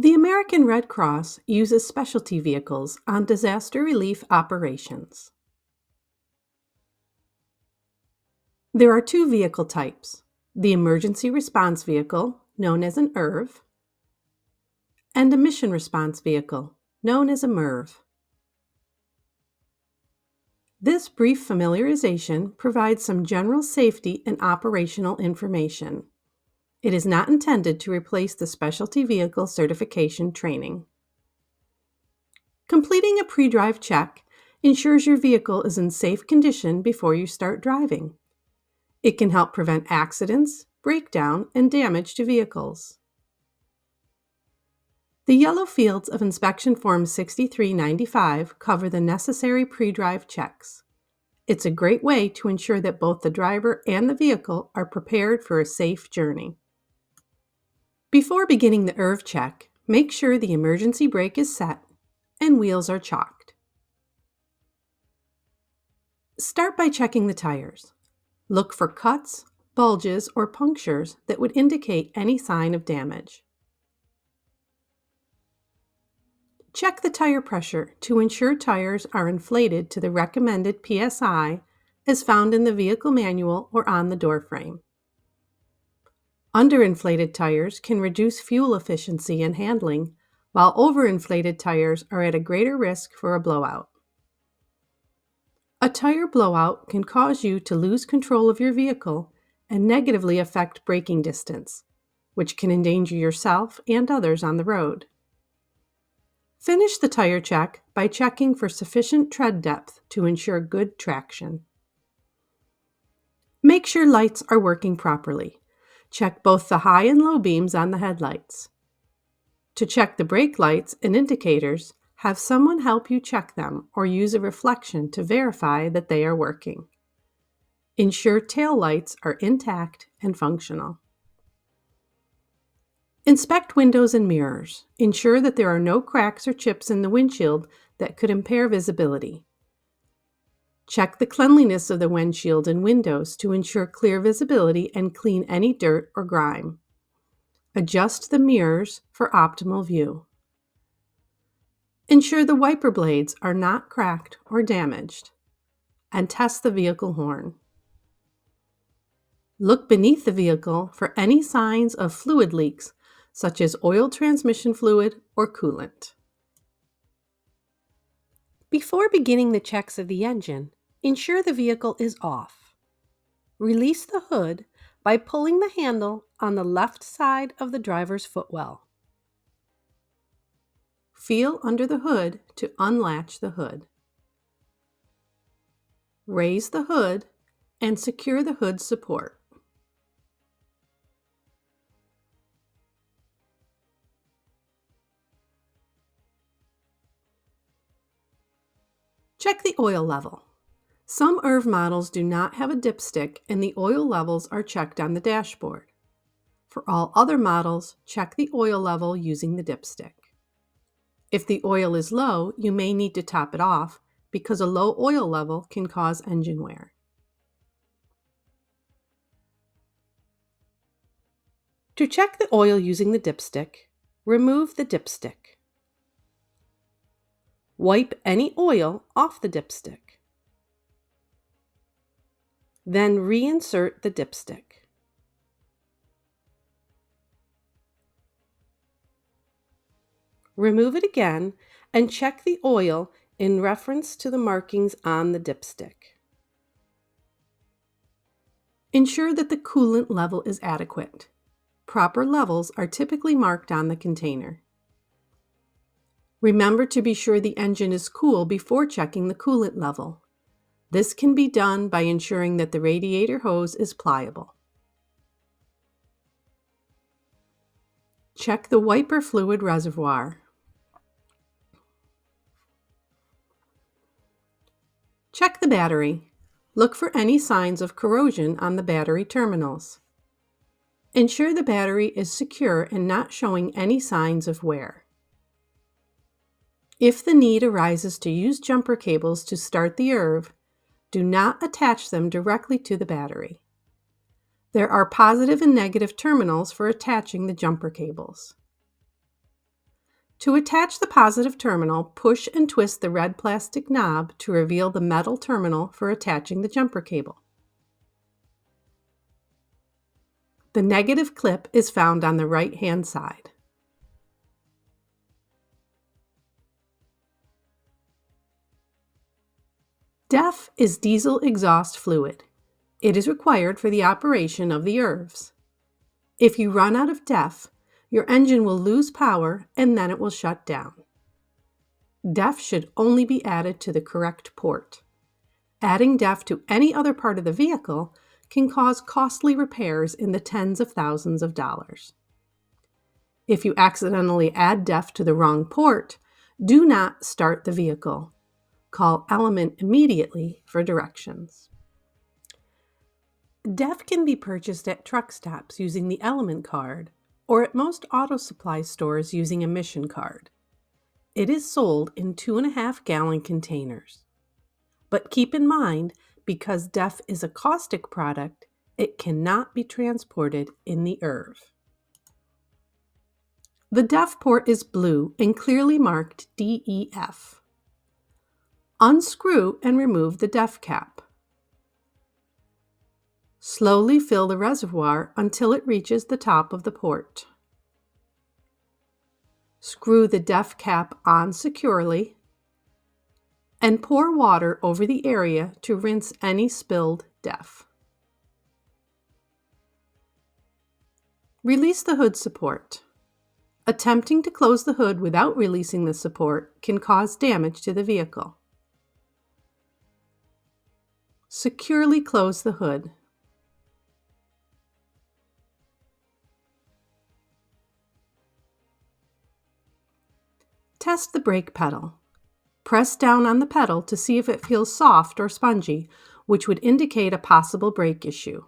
The American Red Cross uses specialty vehicles on disaster relief operations. There are two vehicle types: the Emergency Response Vehicle, known as an ERV, and a Mission Response Vehicle, known as a MRV. This brief familiarization provides some general safety and operational information. It is not intended to replace the specialty vehicle certification training. Completing a pre-drive check ensures your vehicle is in safe condition before you start driving. It can help prevent accidents, breakdown, and damage to vehicles. The yellow fields of Inspection Form 6395 cover the necessary pre-drive checks. It's a great way to ensure that both the driver and the vehicle are prepared for a safe journey. Before beginning the ERV check, make sure the emergency brake is set and wheels are chalked. Start by checking the tires. Look for cuts, bulges, or punctures that would indicate any sign of damage. Check the tire pressure to ensure tires are inflated to the recommended PSI as found in the vehicle manual or on the door frame. Underinflated tires can reduce fuel efficiency and handling, while overinflated tires are at a greater risk for a blowout. A tire blowout can cause you to lose control of your vehicle and negatively affect braking distance, which can endanger yourself and others on the road. Finish the tire check by checking for sufficient tread depth to ensure good traction. Make sure lights are working properly. Check both the high and low beams on the headlights. To check the brake lights and indicators, have someone help you check them or use a reflection to verify that they are working. Ensure tail lights are intact and functional. Inspect windows and mirrors. Ensure that there are no cracks or chips in the windshield that could impair visibility. Check the cleanliness of the windshield and windows to ensure clear visibility and clean any dirt or grime. Adjust the mirrors for optimal view. Ensure the wiper blades are not cracked or damaged, and test the vehicle horn. Look beneath the vehicle for any signs of fluid leaks, such as oil transmission fluid or coolant. Before beginning the checks of the engine, ensure the vehicle is off. Release the hood by pulling the handle on the left side of the driver's footwell. Feel under the hood to unlatch the hood. Raise the hood and secure the hood support. Check the oil level. Some ERV models do not have a dipstick and the oil levels are checked on the dashboard. For all other models, check the oil level using the dipstick. If the oil is low, you may need to top it off because a low oil level can cause engine wear. To check the oil using the dipstick, remove the dipstick. Wipe any oil off the dipstick. Then reinsert the dipstick. Remove it again and check the oil in reference to the markings on the dipstick. Ensure that the coolant level is adequate. Proper levels are typically marked on the container. Remember to be sure the engine is cool before checking the coolant level. This can be done by ensuring that the radiator hose is pliable. Check the wiper fluid reservoir. Check the battery. Look for any signs of corrosion on the battery terminals. Ensure the battery is secure and not showing any signs of wear. If the need arises to use jumper cables to start the ERV, do not attach them directly to the battery. There are positive and negative terminals for attaching the jumper cables. To attach the positive terminal, push and twist the red plastic knob to reveal the metal terminal for attaching the jumper cable. The negative clip is found on the right-hand side. DEF is diesel exhaust fluid. It is required for the operation of the ERVs. If you run out of DEF, your engine will lose power and then it will shut down. DEF should only be added to the correct port. Adding DEF to any other part of the vehicle can cause costly repairs in the tens of thousands of dollars. If you accidentally add DEF to the wrong port, do not start the vehicle. Call Element immediately for directions. DEF can be purchased at truck stops using the Element card or at most auto supply stores using a Mission card. It is sold in 2.5-gallon containers. But keep in mind, because DEF is a caustic product, it cannot be transported in the ERV. The DEF port is blue and clearly marked DEF. Unscrew and remove the DEF cap. Slowly fill the reservoir until it reaches the top of the port. Screw the DEF cap on securely and pour water over the area to rinse any spilled DEF. Release the hood support. Attempting to close the hood without releasing the support can cause damage to the vehicle. Securely close the hood. Test the brake pedal. Press down on the pedal to see if it feels soft or spongy, which would indicate a possible brake issue.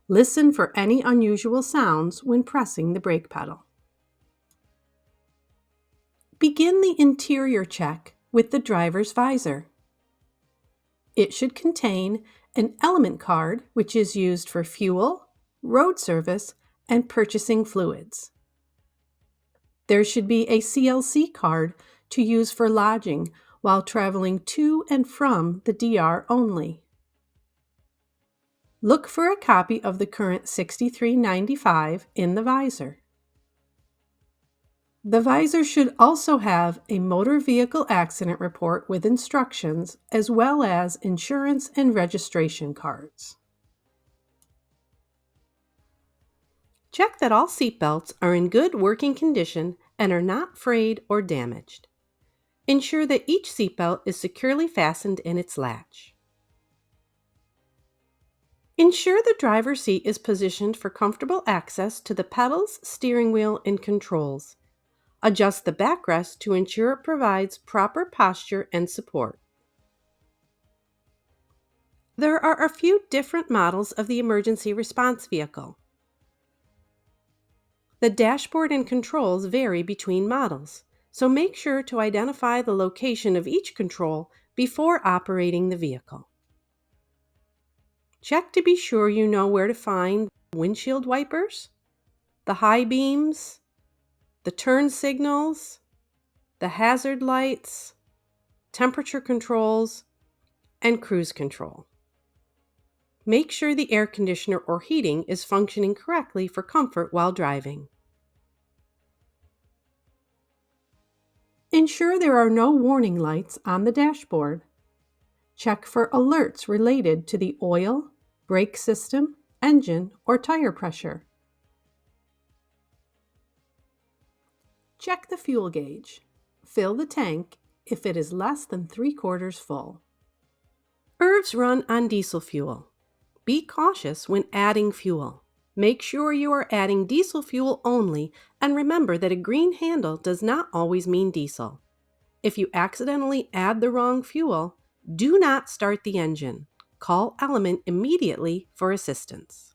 Listen for any unusual sounds when pressing the brake pedal. Begin the interior check with the driver's visor. It should contain an Element card, which is used for fuel, road service, and purchasing fluids. There should be a CLC card to use for lodging while traveling to and from the DR only. Look for a copy of the current 6395 in the visor. The visor should also have a motor vehicle accident report with instructions as well as insurance and registration cards. Check that all seat belts are in good working condition and are not frayed or damaged. Ensure that each seatbelt is securely fastened in its latch. Ensure the driver's seat is positioned for comfortable access to the pedals, steering wheel, and controls. Adjust the backrest to ensure it provides proper posture and support. There are a few different models of the emergency response vehicle. The dashboard and controls vary between models, so make sure to identify the location of each control before operating the vehicle. Check to be sure you know where to find windshield wipers, the high beams, the turn signals, the hazard lights, temperature controls, and cruise control. Make sure the air conditioner or heating is functioning correctly for comfort while driving. Ensure there are no warning lights on the dashboard. Check for alerts related to the oil, brake system, engine, or tire pressure. Check the fuel gauge. Fill the tank if it is less than 3/4 full. ERVs run on diesel fuel. Be cautious when adding fuel. Make sure you are adding diesel fuel only, and remember that a green handle does not always mean diesel. If you accidentally add the wrong fuel, do not start the engine. Call Element immediately for assistance.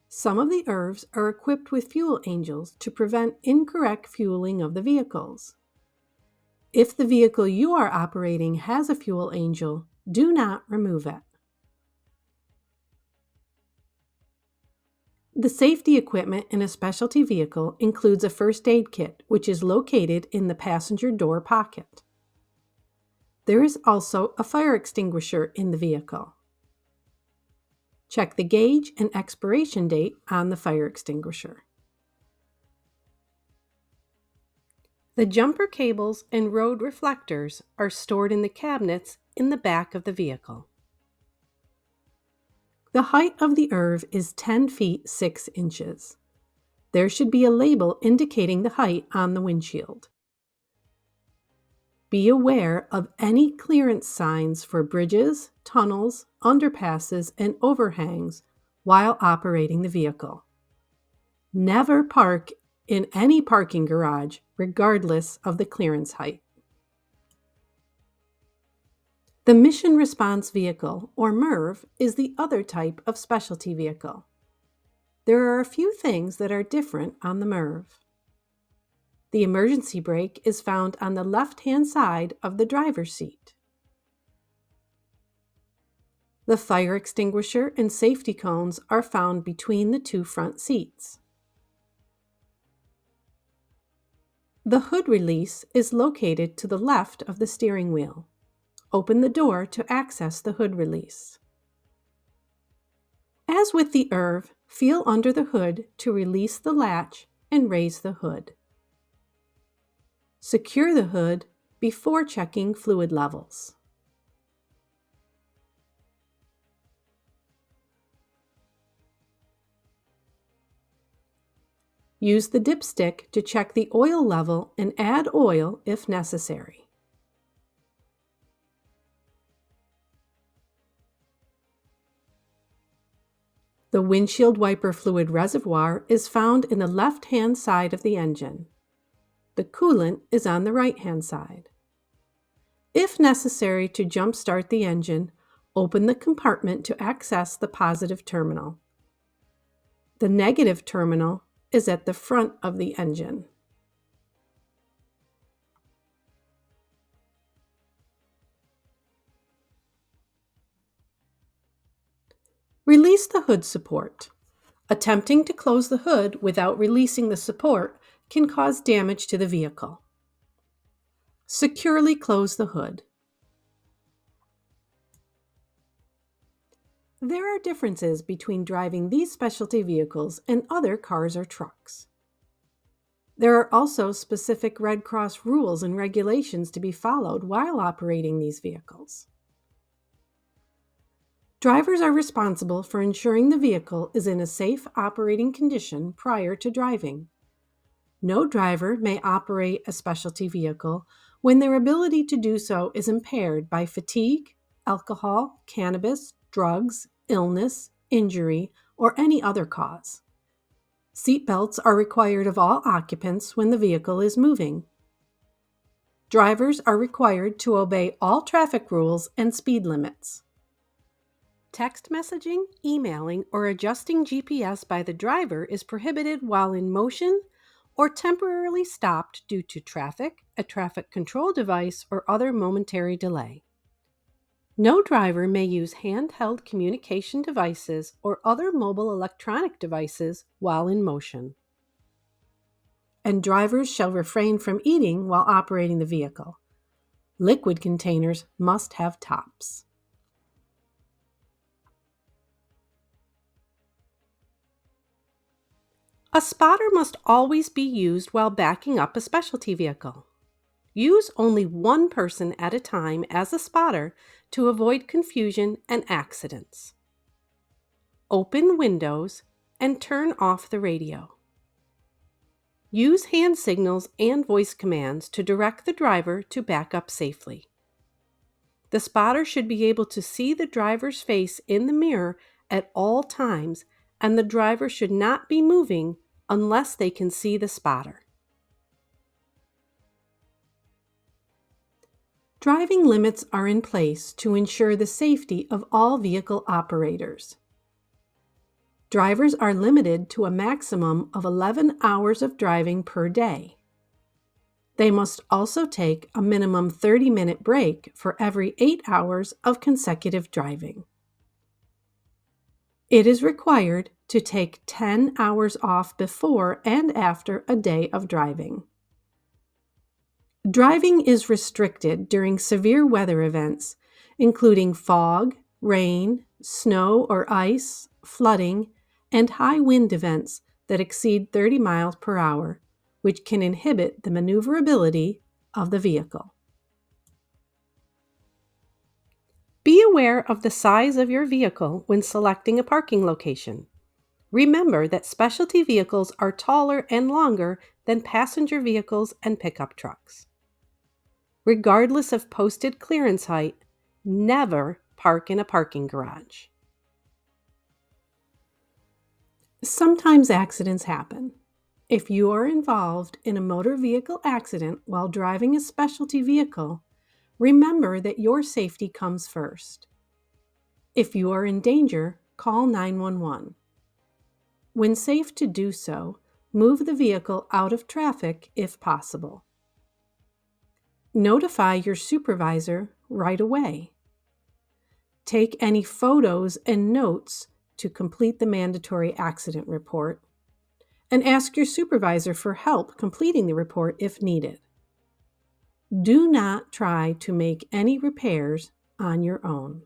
Some of the ERVs are equipped with fuel angels to prevent incorrect fueling of the vehicles. If the vehicle you are operating has a fuel angel, do not remove it. The safety equipment in a specialty vehicle includes a first aid kit, which is located in the passenger door pocket. There is also a fire extinguisher in the vehicle. Check the gauge and expiration date on the fire extinguisher. The jumper cables and road reflectors are stored in the cabinets in the back of the vehicle. The height of the ERV is 10 feet 6 inches. There should be a label indicating the height on the windshield. Be aware of any clearance signs for bridges, tunnels, underpasses, and overhangs while operating the vehicle. Never park in any parking garage, regardless of the clearance height. The Mission Response Vehicle, or MRV, is the other type of specialty vehicle. There are a few things that are different on the MRV. The emergency brake is found on the left-hand side of the driver's seat. The fire extinguisher and safety cones are found between the two front seats. The hood release is located to the left of the steering wheel. Open the door to access the hood release. As with the ERV, feel under the hood to release the latch and raise the hood. Secure the hood before checking fluid levels. Use the dipstick to check the oil level and add oil if necessary. The windshield wiper fluid reservoir is found in the left-hand side of the engine. The coolant is on the right-hand side. If necessary to jump-start the engine, open the compartment to access the positive terminal. The negative terminal is at the front of the engine. Release the hood support. Attempting to close the hood without releasing the support can cause damage to the vehicle. Securely close the hood. There are differences between driving these specialty vehicles and other cars or trucks. There are also specific Red Cross rules and regulations to be followed while operating these vehicles. Drivers are responsible for ensuring the vehicle is in a safe operating condition prior to driving. No driver may operate a specialty vehicle when their ability to do so is impaired by fatigue, alcohol, cannabis, drugs, illness, injury, or any other cause. Seat belts are required of all occupants when the vehicle is moving. Drivers are required to obey all traffic rules and speed limits. Text messaging, emailing, or adjusting GPS by the driver is prohibited while in motion or temporarily stopped due to traffic, a traffic control device, or other momentary delay. No driver may use handheld communication devices or other mobile electronic devices while in motion. And drivers shall refrain from eating while operating the vehicle. Liquid containers must have tops. A spotter must always be used while backing up a specialty vehicle. Use only one person at a time as a spotter to avoid confusion and accidents. Open windows and turn off the radio. Use hand signals and voice commands to direct the driver to back up safely. The spotter should be able to see the driver's face in the mirror at all times, and the driver should not be moving unless they can see the spotter. Driving limits are in place to ensure the safety of all vehicle operators. Drivers are limited to a maximum of 11 hours of driving per day. They must also take a minimum 30-minute break for every 8 hours of consecutive driving. It is required to take 10 hours off before and after a day of driving. Driving is restricted during severe weather events, including fog, rain, snow or ice, flooding, and high wind events that exceed 30 miles per hour, which can inhibit the maneuverability of the vehicle. Be aware of the size of your vehicle when selecting a parking location. Remember that specialty vehicles are taller and longer than passenger vehicles and pickup trucks. Regardless of posted clearance height, never park in a parking garage. Sometimes accidents happen. If you are involved in a motor vehicle accident while driving a specialty vehicle, remember that your safety comes first. If you are in danger, call 911. When safe to do so, move the vehicle out of traffic if possible. Notify your supervisor right away. Take any photos and notes to complete the mandatory accident report, and ask your supervisor for help completing the report if needed. Do not try to make any repairs on your own.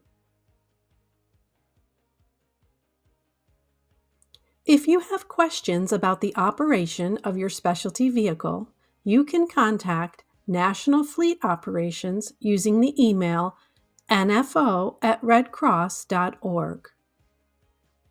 If you have questions about the operation of your specialty vehicle, you can contact National Fleet Operations using the email nfo@redcross.org.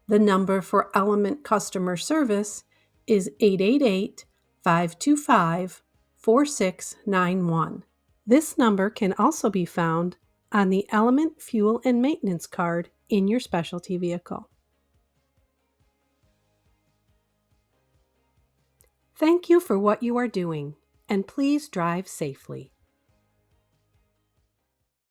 The number for Element Customer Service is 888-525-4691. This number can also be found on the Element Fuel and Maintenance card in your specialty vehicle. Thank you for what you are doing, and please drive safely.